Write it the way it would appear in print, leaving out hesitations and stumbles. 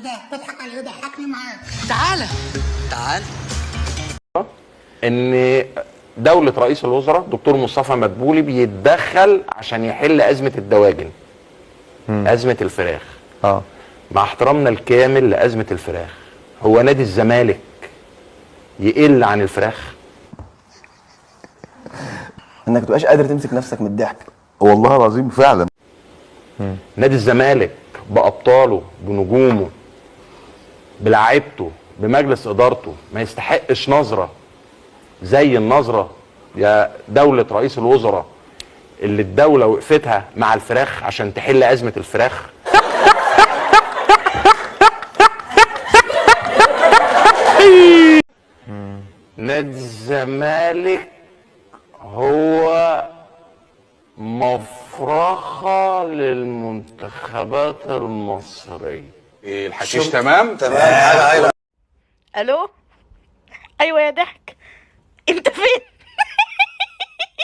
ده بضحك على ايه؟ ضحكني معاك. تعالى تعال. ان دولة رئيس الوزراء دكتور مصطفى مدبولي بيتدخل عشان يحل أزمة الدواجن، أزمة الفراخ. مع احترامنا الكامل لأزمة الفراخ، هو نادي الزمالك يقل عن الفراخ؟ انك متبقاش قادر تمسك نفسك من الضحك. والله العظيم فعلا. نادي الزمالك بأبطاله بنجومه بلاعيبته بمجلس إدارته ما يستحقش نظرة زي النظرة يا دولة رئيس الوزراء اللي الدولة وقفتها مع الفراخ عشان تحل أزمة الفراخ؟ نادي الزمالك هو مفرخة للمنتخبات المصرية. الحشيش تمام؟ تمام. الو، ايوه يا ضحك، انت فين؟